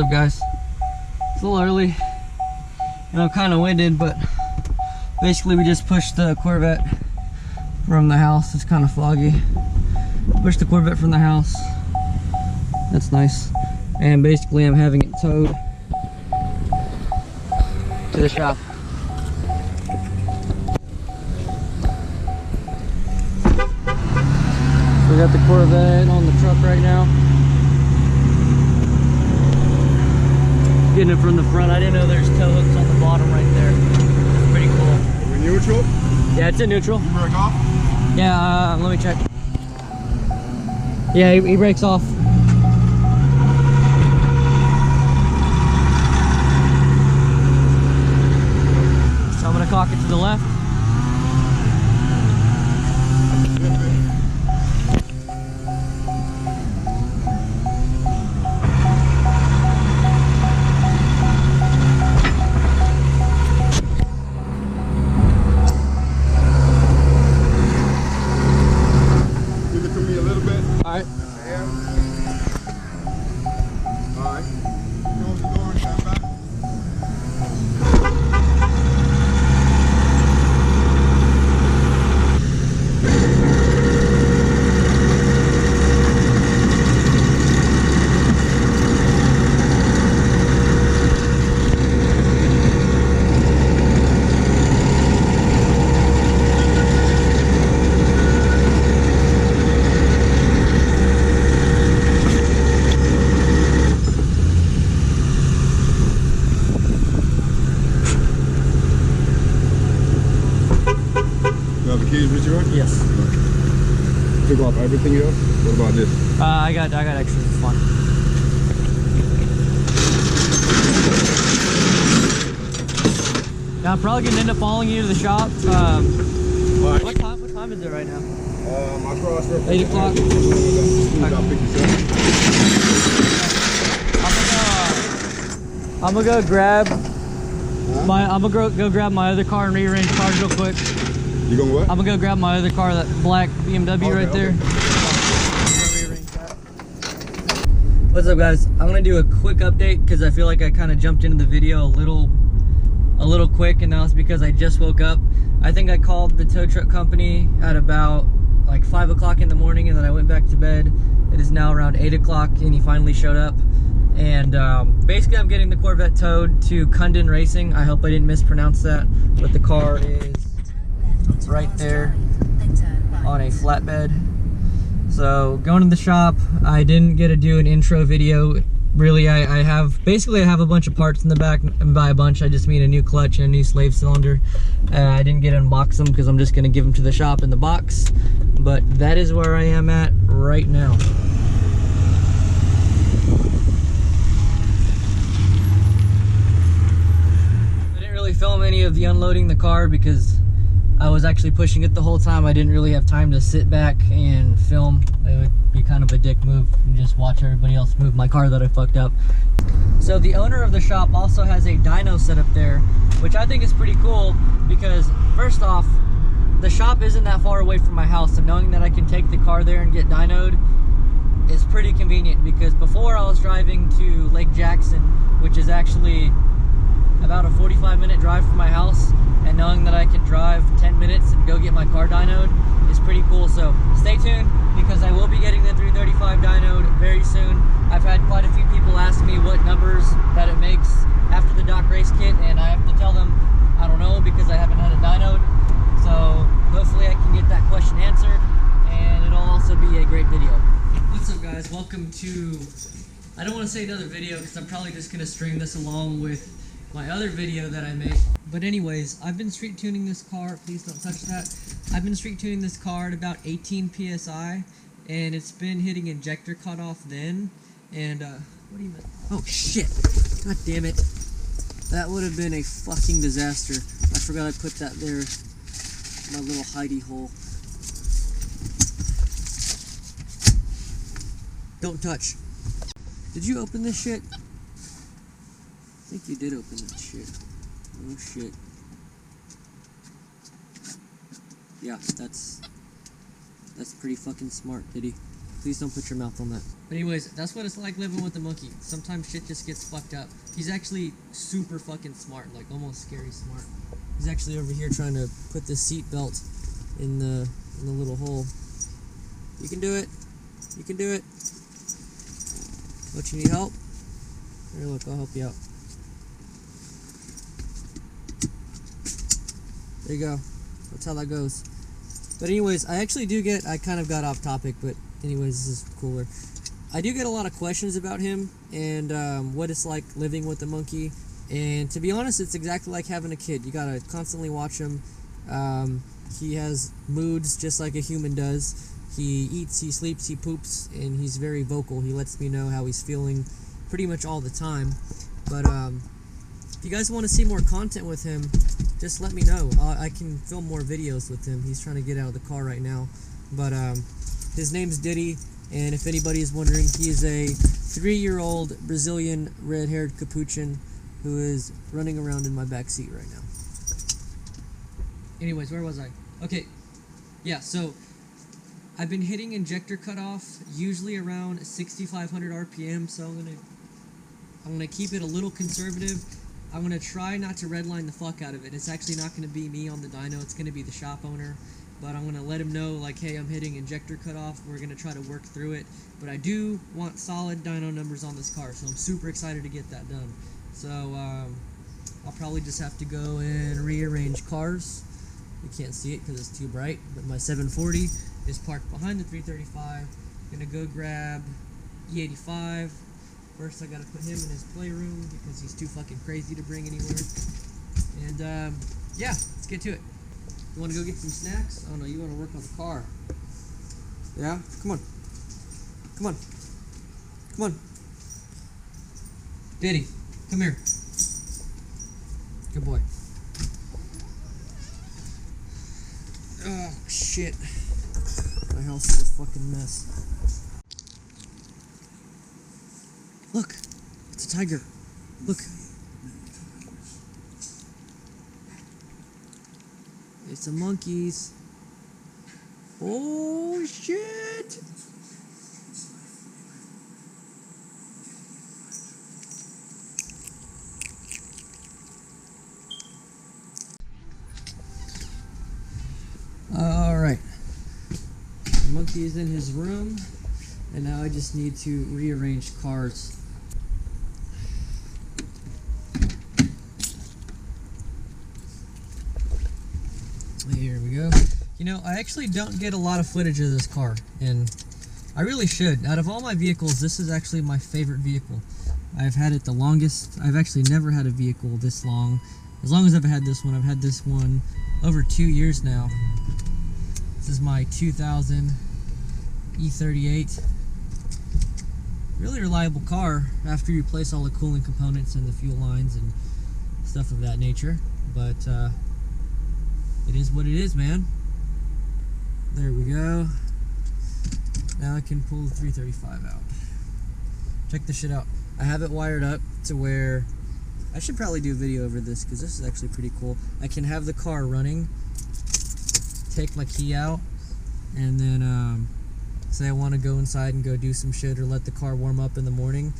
up, guys? It's a little early and I'm kind of winded, but basically we just pushed the Corvette from the house. It's kind of foggy. Pushed the Corvette from the house. That's nice. And basically I'm having it towed to the shop. We got the Corvette on the truck right now. Getting it from the front. I didn't know there's tow hooks on the bottom right there. It's pretty cool. Are we neutral? Yeah, it's in neutral. You break off? Yeah, let me check. Yeah, he breaks off. So I'm gonna cock it to the left. Alright. Alright. Close the door and stand back. You have the keys with you, right? Yes. Took off everything else? What about this? I got extras. It's fun. Yeah, I'm probably gonna end up following you to the shop. What time is it right now? My cross reference. 8 o'clock. I'm gonna go grab go grab my other car and rearrange cars real quick. You going what? I'm gonna go grab my other car, that black BMW right there. What's up, guys? I'm gonna do a quick update because I feel like I kind of jumped into the video a little quick, and now it's because I just woke up. I think I called the tow truck company at about like 5 o'clock in the morning, and then I went back to bed. It is now around 8 o'clock, and he finally showed up. And basically, I'm getting the Corvette towed to Cundon Racing. I hope I didn't mispronounce that, but the car is right there on a flatbed. So going to the shop. I didn't get to do an intro video. Really, I have a bunch of parts in the back, and by a bunch I just mean a new clutch and a new slave cylinder. I didn't get to unbox them because I'm just going to give them to the shop in the box. But that is where I am at right now. I didn't really film any of the unloading the car because I was actually pushing it the whole time. I didn't really have time to sit back and film. It would be kind of a dick move and just watch everybody else move my car that I fucked up. So the owner of the shop also has a dyno set up there, which I think is pretty cool because first off, the shop isn't that far away from my house, and knowing that I can take the car there and get dynoed is pretty convenient because before I was driving to Lake Jackson, which is actually about a 45-minute drive from my house, and knowing that I can drive 10 minutes and go get my car dynoed is pretty cool. So stay tuned because I will be getting the 335 dynoed very soon. I've had quite a few people ask me what numbers that it makes after the dock race kit, and I have to tell them I don't know because I haven't had it dynoed. So hopefully I can get that question answered, and it'll also be a great video. What's up, guys? Welcome to, I don't want to say another video because I'm probably just going to string this along with my other video that I made. But anyways, I've been street tuning this car. Please don't touch that. I've been street tuning this car at about 18 PSI, and it's been hitting injector cutoff then. And what do you mean? Oh shit! God damn it! That would have been a fucking disaster. I forgot I put that there. My little hidey hole. Don't touch. Did you open this shit? I think you did open that shit. Oh shit. Yeah, that's pretty fucking smart, Diddy. Please don't put your mouth on that. But anyways, that's what it's like living with a monkey. Sometimes shit just gets fucked up. He's actually super fucking smart, like almost scary smart. He's actually over here trying to put the seat belt in the little hole. You can do it. You can do it. Don't you need help? Here, look, I'll help you out. There you go. That's how that goes. But anyways, I kind of got off topic, but anyways, this is cooler. I do get a lot of questions about him and what it's like living with a monkey. And to be honest, it's exactly like having a kid. You gotta constantly watch him. He has moods just like a human does. He eats, he sleeps, he poops, and he's very vocal. He lets me know how he's feeling pretty much all the time. But if you guys want to see more content with him, just let me know. I can film more videos with him. He's trying to get out of the car right now. But his name's Diddy, and if anybody is wondering, he is a 3-year-old Brazilian red-haired capuchin who is running around in my back seat right now. Anyways, where was I? Okay, yeah, so I've been hitting injector cutoff usually around 6,500 RPM, so I'm gonna keep it a little conservative. I'm gonna try not to redline the fuck out of it. It's actually not gonna be me on the dyno, it's gonna be the shop owner. But I'm gonna let him know, like, hey, I'm hitting injector cutoff. We're gonna try to work through it. But I do want solid dyno numbers on this car, so I'm super excited to get that done. So I'll probably just have to go and rearrange cars. You can't see it because it's too bright, but my 740 is parked behind the 335. Gonna go grab E85. First, I gotta put him in his playroom because he's too fucking crazy to bring anywhere. And yeah, let's get to it. You wanna go get some snacks? Oh no, you wanna work on the car. Yeah? Come on. Come on. Come on. Diddy, come here. Good boy. Oh, shit. My house is a fucking mess. Look, it's a tiger. Look. It's the monkeys. Oh, shit. Alright. The monkey is in his room, and now I just need to rearrange cars. Here we go. You know, I actually don't get a lot of footage of this car, and I really should. Out of all my vehicles, this is actually my favorite vehicle. I've had it the longest. I've actually never had a vehicle this long. As long as I've had this one, I've had this one over 2 years now. This is my 2000 E38. Really reliable car after you replace all the cooling components and the fuel lines and stuff of that nature. But it is what it is, man. There we go. Now I can pull the 335 out. Check this shit out. I have it wired up to where I should probably do a video over this because this is actually pretty cool. I can have the car running, take my key out, and then say I want to go inside and go do some shit or let the car warm up in the morning.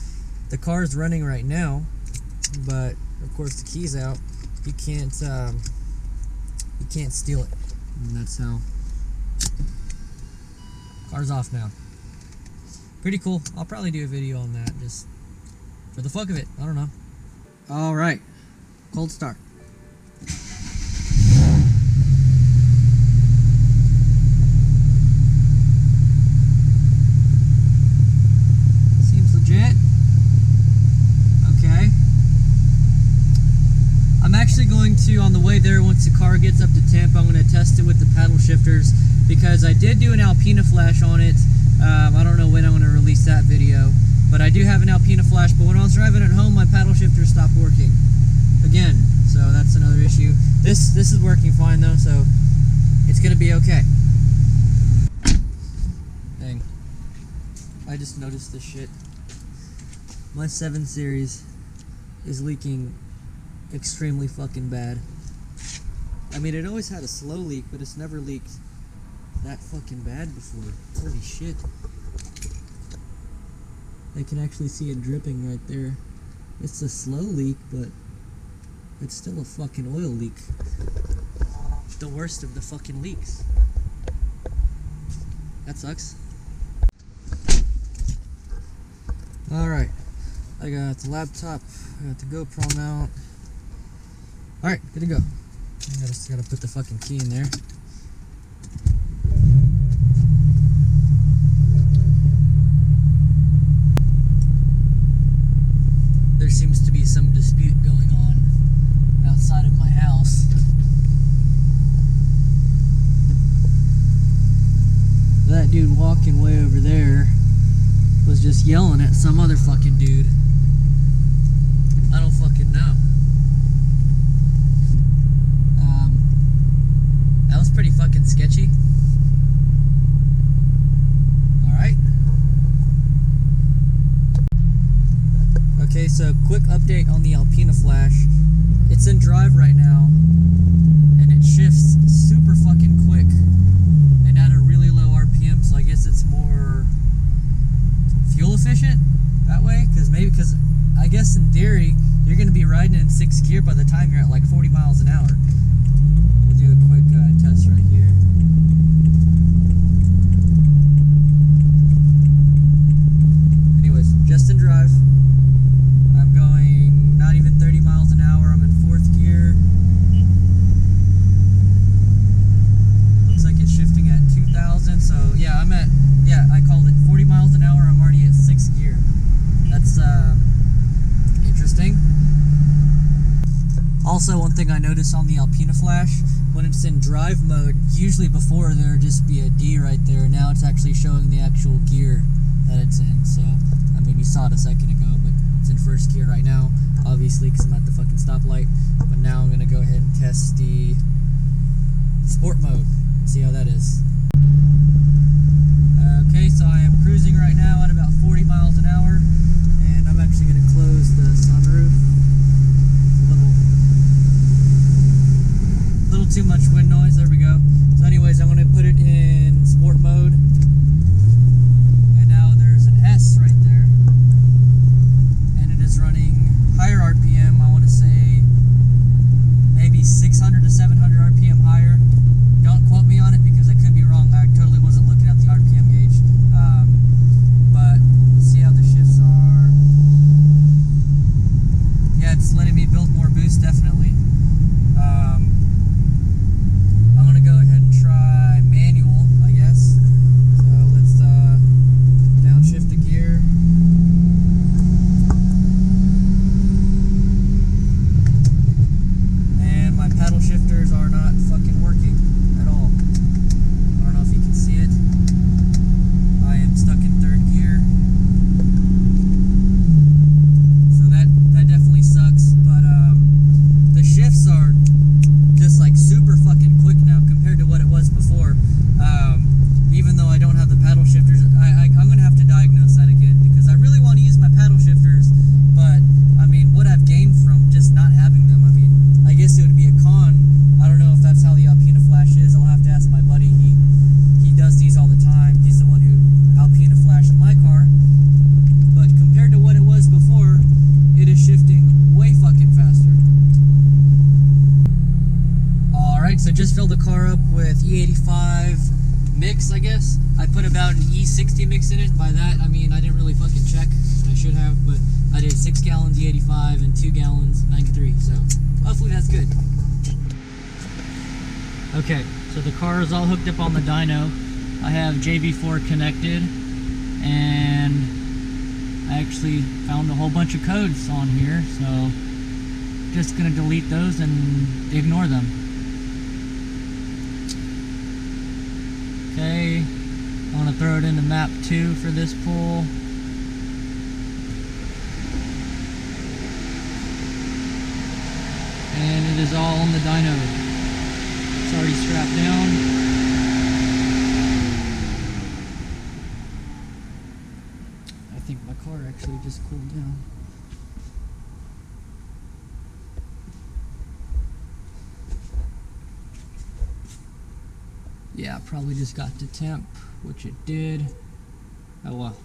The car is running right now, but of course the key's out. You can't steal it, and that's how. Car's off now. Pretty cool. I'll probably do a video on that just for the fuck of it. I don't know. All right, cold start. Seems legit. Okay. I'm actually going to, on the way there, once the car gets up to temp, I'm going to test it with the paddle shifters because I did do an Alpina flash on it. I don't know when I'm going to release that video, but I do have an Alpina flash, but when I was driving at home, my paddle shifter stopped working again, so that's another issue. This is working fine though, so it's going to be okay. Dang. I just noticed this shit. My 7 Series is leaking extremely fucking bad. I mean, it always had a slow leak, but it's never leaked that fucking bad before. Holy shit. I can actually see it dripping right there. It's a slow leak, but it's still a fucking oil leak. The worst of the fucking leaks. That sucks. Alright. I got the laptop, I got the GoPro mount. Alright, good to go. I just gotta put the fucking key in there. There seems to be some dispute going on outside of my house. That dude walking way over there was just yelling at some other fucking dude. I don't fucking know. That was pretty fucking sketchy. Alright. Okay, so quick update on the Alpina Flash. It's in drive right now, and it shifts super fucking quick and at a really low RPM, so I guess it's more fuel efficient that way, because I guess in theory you're going to be riding in 6th gear by the time you're at like 40 miles an hour. We'll do a quick test right here. Anyways, just in drive. I'm going not even 30 miles an hour. I'm in 4th gear. Looks like it's shifting at 2,000. So yeah, I called it 40 miles an hour. I'm already at 6th gear. That's interesting. Also, one thing I noticed on the Alpina Flash, when it's in drive mode, usually before there would just be a D right there. Now it's actually showing the actual gear that it's in. So, I mean, you saw it a second ago, but it's in 1st gear right now, obviously, because I'm at the fucking stoplight. But now I'm going to go ahead and test the sport mode, see how that is. Okay, so I am cruising right now at about 40 miles an hour, and I'm actually going to close the sunroof. A little too much wind noise, there we go. So anyways, I'm going to put it in sport mode, and now there's an S right there, and it is running higher RPM. I want to say maybe 600 to 700 RPM higher. Don't quote me on it because I could be wrong. I totally wasn't looking at the RPM gauge. But let's see how the shifts are. Yeah, it's letting me build more boost, definitely. I'm going to go ahead and try manual, I guess. So let's downshift the gear. And my paddle shifters are not fucking working at all. I don't know if you can see it. I am stuck in 3rd gear. So that definitely sucks, but the shifts are just like super fucking quick now compared to what it was before. Even though I don't have the paddle shifters, I'm gonna have to diagnose that again, because I really want to use my paddle shifters, but I mean, what I've gained from just not having them, I mean, I guess it would be a con. I don't know if that's how the Alpina Flash is. I'll have to ask my buddy. He does these all the time. He's the one who Alpina flashed my car. But compared to what it was before, it is shifting way fucking faster. Alright, so just filled the car up with E85 mix, I guess. I put about an E60 mix in it. By that, I mean I didn't really fucking check. I should have, but I did 6 gallons E85 and 2 gallons 93, so hopefully that's good. Okay, so the car is all hooked up on the dyno. I have JB4 connected, and I actually found a whole bunch of codes on here, so just gonna delete those and ignore them. Okay, I want to throw it into map 2 for this pull. And it is all on the dyno. It's already strapped down. I think my car actually just cooled down. Yeah, probably just got to temp, which it did. Oh well.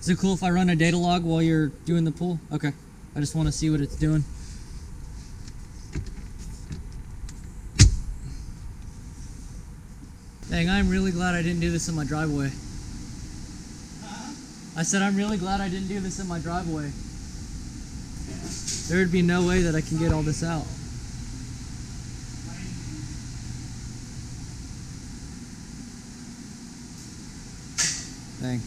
Is it cool if I run a data log while you're doing the pull? Okay. I just want to see what it's doing. Dang, I'm really glad I didn't do this in my driveway. I said I'm really glad I didn't do this in my driveway. There would be no way that I can get all this out. Dang.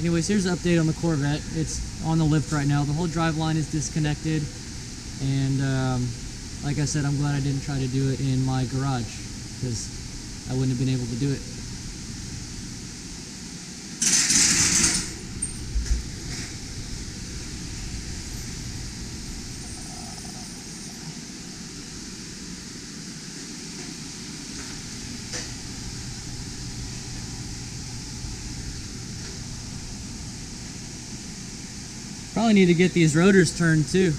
Anyways, here's the update on the Corvette. It's on the lift right now. The whole drive line is disconnected, and like I said, I'm glad I didn't try to do it in my garage because I wouldn't have been able to do it. Probably need to get these rotors turned too.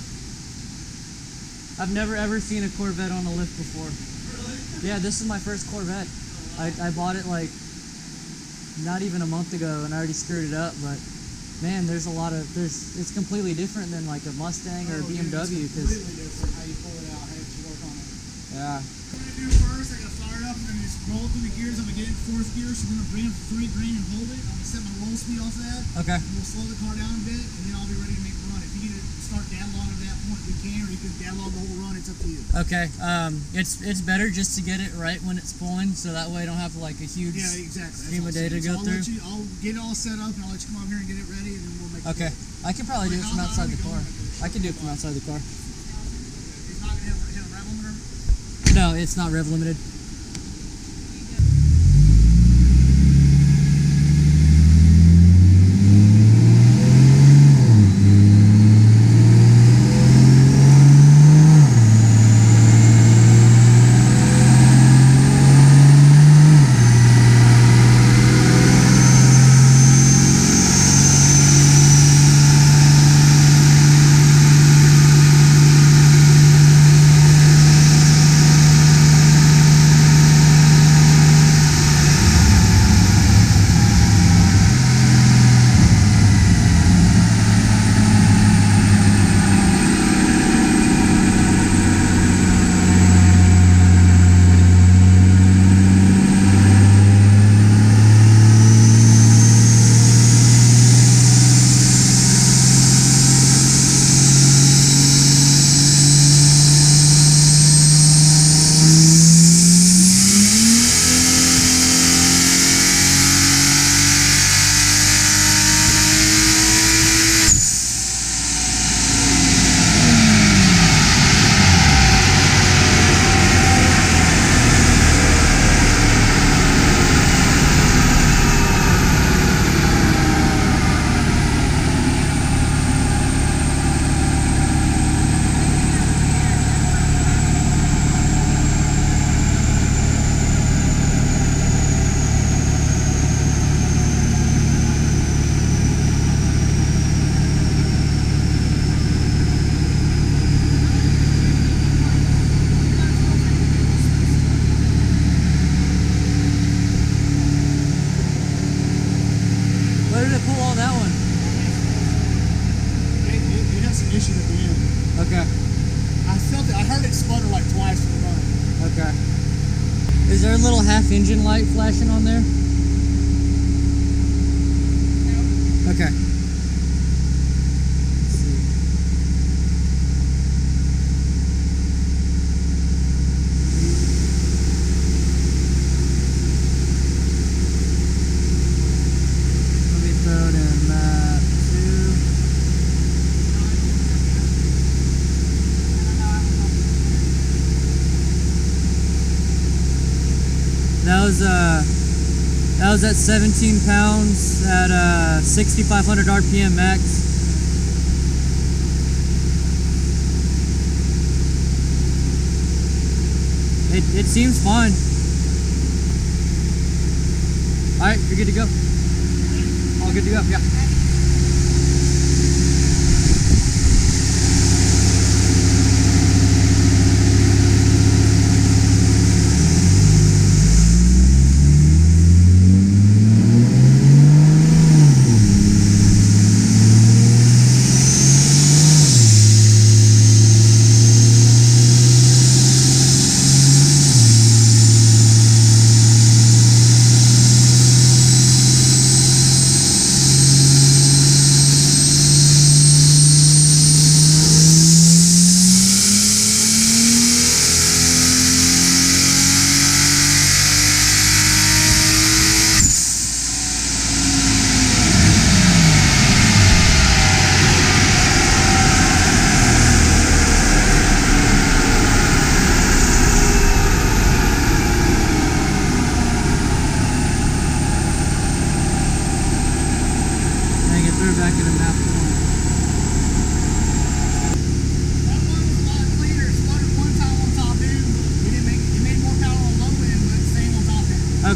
I've never ever seen a Corvette on a lift before. Really? Yeah, this is my first Corvette. I bought it like not even a month ago and I already screwed it up, but man, it's completely different than like a Mustang or a BMW. It's completely different how you pull it out, how you work on it. Yeah. What I'm gonna do first, I'm gonna fire it up and then just roll through the gears. I'm gonna get it in fourth gear, so I'm gonna bring it to 3 grain and hold it. I'm gonna set my roll speed off that. Okay. And we'll slow the car down a bit, and then I'll be ready to make a run. If you need to start downlog at that point, we can, or you can downlog the whole run. It's up to you. Okay. It's better just to get it right when it's pulling, so that way I don't have like a huge stream of data to go through. I'll get it all set up, and I'll let you come over here and get it ready, and then we'll make it. Okay. I can probably do it from outside the car. I can do it from outside the car. It's not gonna hit a rev limiter? No, it's not rev limited. Where did it pull on that one? It has some issues at the end. Okay. I heard it sputter like twice in the run. Okay. Is there a little half engine light flashing on there? No. Okay. Let's see. Let me throw it in map 2. That was at 17 pounds at 6,500 RPM max. It seems fine. All right, you're good to go. All good to go. Yeah.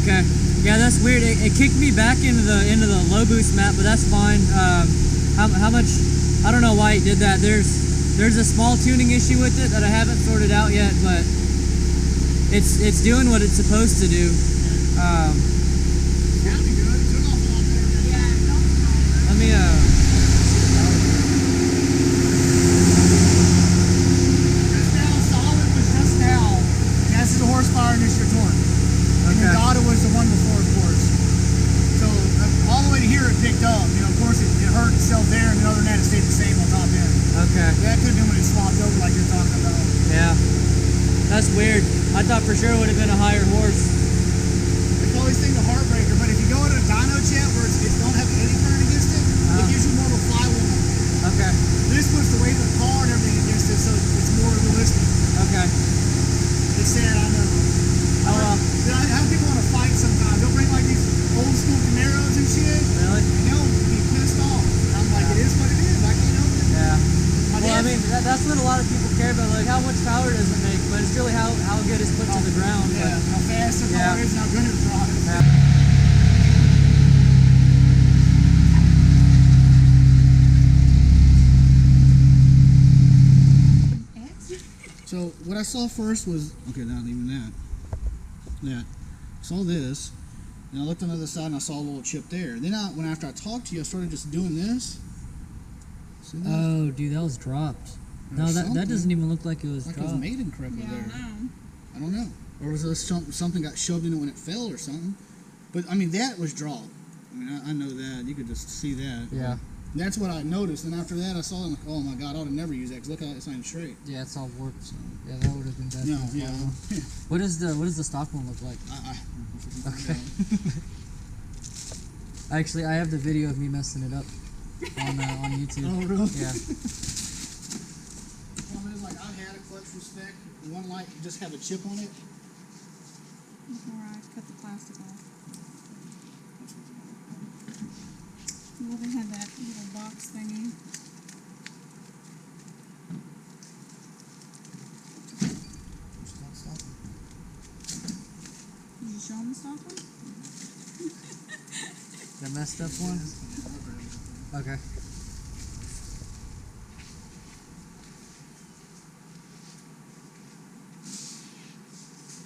Okay. Yeah, that's weird. It kicked me back into the low boost map, but that's fine. How much? I don't know why it did that. There's a small tuning issue with it that I haven't sorted out yet, but it's doing what it's supposed to do. Let me That's the horsepower and this your torque. And the Dyno was the one before, of course. So all the way to here it picked up. You know, of course it hurt itself there, and other than that it stayed the same on top end. Okay. That could have been when it swapped over like you're talking about. Yeah. That's weird. I thought for sure it would have been a higher horse. They call these things a heartbreaker, but if you go into a dyno chat where it don't have any current against it, it gives you more of a flywheel. Okay. This puts the weight of the car and everything against it, so it's more realistic. Okay. It's sad, I know. Oh well. I have people want to fight sometimes. They'll bring like these old school Camaros and shit. Really? And they'll be pissed off. And I'm like, it is what it is. I can't help it. Yeah. My Well, I dad- mean, that's what a lot of people care about, like how much power does it make, but it's really how good it's put to the ground. Yeah, how fast the car is and how good it drives. Yeah. So what I saw first was, okay, not even that. Saw this, and I looked on the other side and I saw a little chip there. Then after I talked to you, I started just doing this. See that? Oh, dude, that was dropped. No, that doesn't even look like it was Like dropped. it was made incorrectly Yeah, there. I I don't know. Or was there something got shoved in it when it fell or something? But I mean, that was dropped. I mean, I know that. You could just see that. Yeah. That's what I noticed. And after that, I saw it. I'm like, oh my god, I would have never used that because look how it's not even straight. Yeah, it's all warped. So yeah, that would have been bad. No, yeah. What does the stock one look like? Okay. Actually, I have the video of me messing it up on YouTube. Oh, really? Yeah. Well, it's like I had a clutch from spec. One light just have a chip on it. Before I cut the plastic off. Well, they had that little box thingy. Did you show them the stock one? The messed up one? Okay.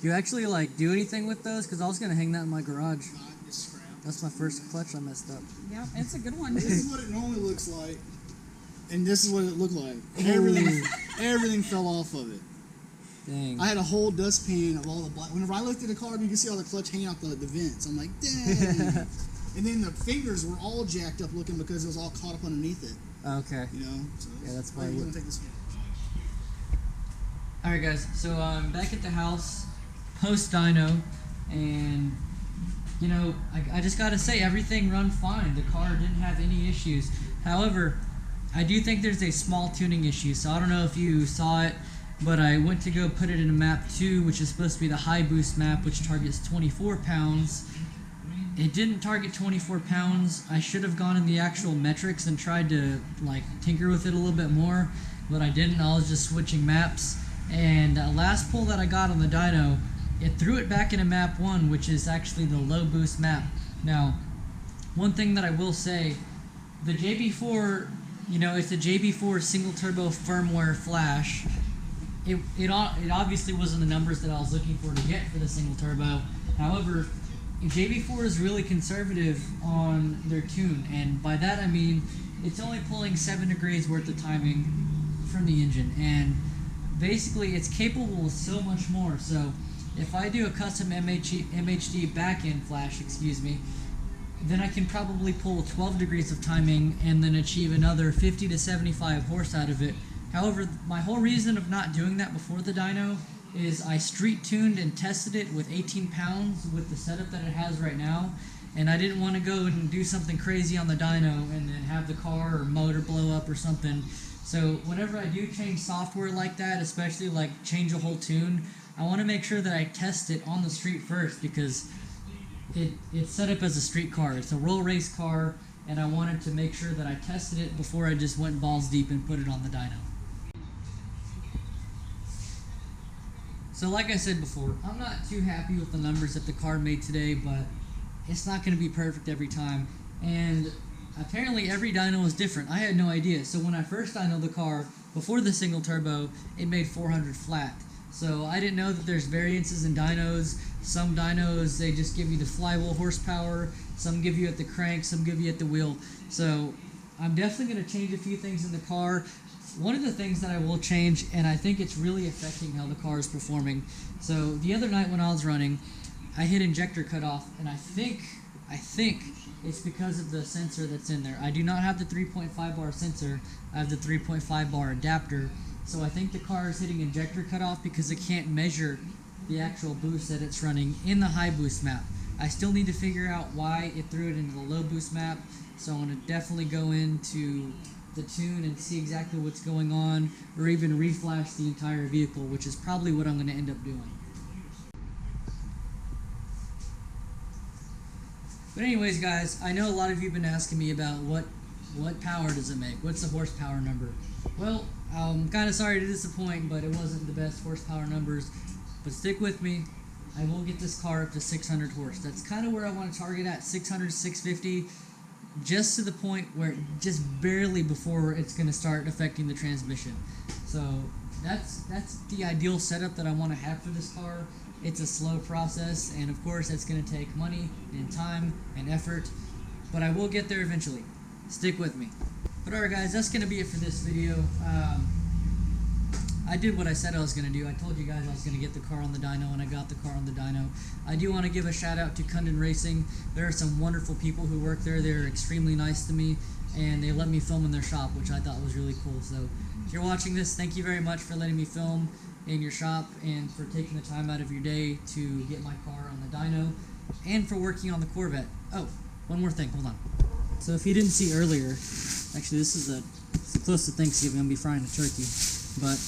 You actually like do anything with those? Because I was gonna hang that in my garage. It's scrapped. That's my first clutch I messed up. Yeah, it's a good one. This is what it normally looks like, and this is what it looked like. Ooh. Everything fell off of it. Dang. I had a whole dustpan of all the black. Whenever I looked at the car, you can see all the clutch hanging out the vents. I'm like, dang. And then the fingers were all jacked up looking because it was all caught up underneath it. Okay. You know. So Yeah, that's why why. you gonna take this. All right, guys. So I'm back at the house post dyno, and you know, I just gotta say everything run fine. The car didn't have any issues. However, I do think there's a small tuning issue. So I don't know if you saw it, but I went to go put it in a map 2, which is supposed to be the high boost map, which targets 24 pounds. It didn't target 24 pounds. I should have gone in the actual metrics and tried to like tinker with it a little bit more, but I didn't. I was just switching maps. And last pull that I got on the dyno, it threw it back into map 1, which is actually the low boost map. Now, one thing that I will say, the JB4, you know, it's a JB4 single turbo firmware flash. It obviously wasn't the numbers that I was looking for to get for the single turbo. However, JB4 is really conservative on their tune, and by that I mean it's only pulling 7 degrees worth of timing from the engine, and basically it's capable of so much more. So if I do a custom MHD back-end flash, then I can probably pull 12 degrees of timing and then achieve another 50 to 75 horse out of it. However, my whole reason of not doing that before the dyno is I street tuned and tested it with 18 pounds with the setup that it has right now, and I didn't want to go and do something crazy on the dyno and then have the car or motor blow up or something. So whenever I do change software like that, especially like change a whole tune, I want to make sure that I test it on the street first, because it's set up as a street car. It's a roll race car, and I wanted to make sure that I tested it before I just went balls deep and put it on the dyno. So like I said before, I'm not too happy with the numbers that the car made today, but it's not going to be perfect every time. And apparently every dyno is different. I had no idea. So when I first dynoed the car, before the single turbo, it made 400 flat. So I didn't know that there's variances in dynos. Some dynos, they just give you the flywheel horsepower. Some give you at the crank, some give you at the wheel. So I'm definitely going to change a few things in the car. One of the things that I will change, and I think it's really affecting how the car is performing. So the other night when I was running, I hit injector cutoff, and I think it's because of the sensor that's in there. I do not have the 3.5 bar sensor. I have the 3.5 bar adapter. So I think the car is hitting injector cutoff because it can't measure the actual boost that it's running in the high boost map. I still need to figure out why it threw it into the low boost map. So I'm going to definitely go into the tune and see exactly what's going on, or even reflash the entire vehicle, which is probably what I'm going to end up doing. But anyways, guys, I know a lot of you have been asking me about what power does it make? What's the horsepower number? Well, I'm kind of sorry to disappoint, but it wasn't the best horsepower numbers. But stick with me. I will get this car up to 600 horse. That's kind of where I want to target at, 600, 650. Just to the point where just barely before it's going to start affecting the transmission. So that's the ideal setup that I want to have for this car. It's a slow process, and of course it's going to take money and time and effort, but I will get there eventually. Stick with me. But alright guys, that's going to be it for this video. I did what I said I was going to do. I told you guys I was going to get the car on the dyno, and I got the car on the dyno. I do want to give a shout out to Cundon Racing. There are some wonderful people who work there. They're extremely nice to me, and they let me film in their shop, which I thought was really cool. So if you're watching this, thank you very much for letting me film in your shop and for taking the time out of your day to get my car on the dyno and for working on the Corvette. Oh, one more thing. Hold on. So if you didn't see earlier, actually this is the close to Thanksgiving. I'm going to be frying a turkey, but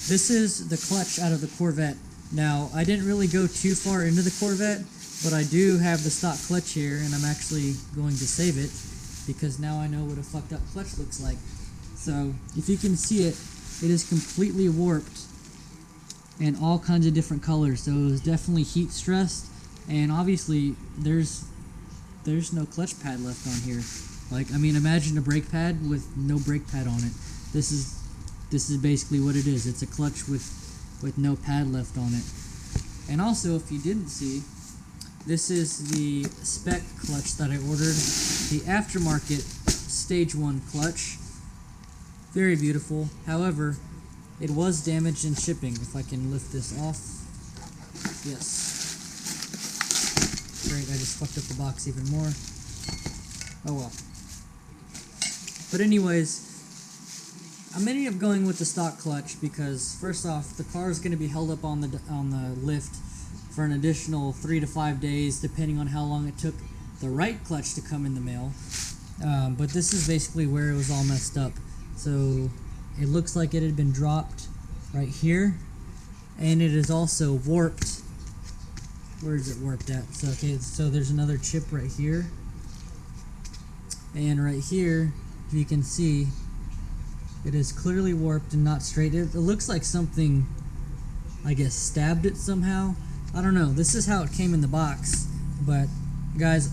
this is the clutch out of the Corvette. Now, I didn't really go too far into the Corvette, but I do have the stock clutch here, and I'm actually going to save it because now I know what a fucked up clutch looks like. So, if you can see it, it is completely warped and all kinds of different colors. So it was definitely heat stressed, and obviously there's no clutch pad left on here. Like, I mean, imagine a brake pad with no brake pad on it. This is basically what it is. It's a clutch with no pad left on it. And also, if you didn't see, this is the spec clutch that I ordered. The aftermarket stage 1 clutch. Very beautiful. However, it was damaged in shipping. If I can lift this off. Yes. Great, I just fucked up the box even more. Oh well. But anyways, I'm ending up going with the stock clutch because, first off, the car is going to be held up on the lift for an additional 3 to 5 days, depending on how long it took the right clutch to come in the mail. But this is basically where it was all messed up. So it looks like it had been dropped right here, and it is also warped. Where is it warped at? So okay, so there's another chip right here, and right here, if you can see, it is clearly warped and not straight. It looks like something, I guess, stabbed it somehow. I don't know. This is how it came in the box. But, guys,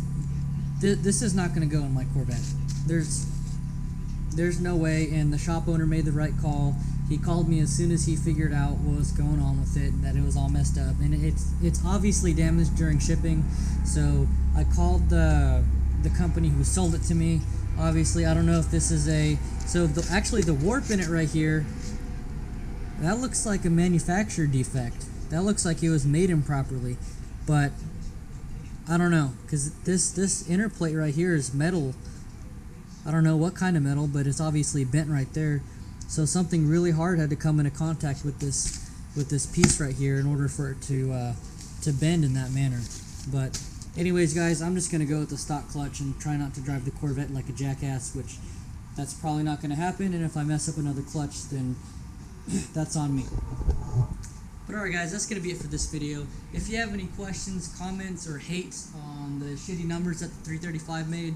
this is not going to go in my Corvette. There's no way, and the shop owner made the right call. He called me as soon as he figured out what was going on with it, that it was all messed up. And it's obviously damaged during shipping. So I called the company who sold it to me. Obviously, I don't know if this is a... So actually the warp in it right here, that looks like a manufacturer defect. That looks like it was made improperly. But I don't know, because this inner plate right here is metal. I don't know what kind of metal, but it's obviously bent right there. So something really hard had to come into contact with this piece right here in order for it to bend in that manner. But anyways, guys, I'm just going to go with the stock clutch and try not to drive the Corvette like a jackass, which that's probably not going to happen. And if I mess up another clutch, then that's on me. But alright guys, that's going to be it for this video. If you have any questions, comments, or hate on the shitty numbers that the 335 made,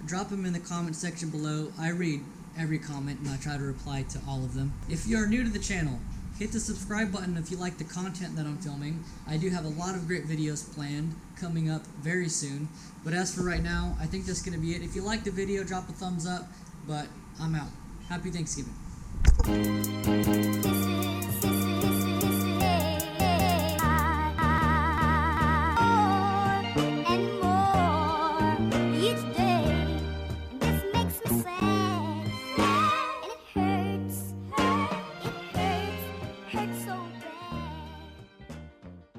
drop them in the comment section below. I read every comment and I try to reply to all of them. If you are new to the channel, hit the subscribe button if you like the content that I'm filming. I do have a lot of great videos planned coming up very soon. But as for right now, I think that's going to be it. If you like the video, drop a thumbs up. But I'm out. Happy Thanksgiving. This is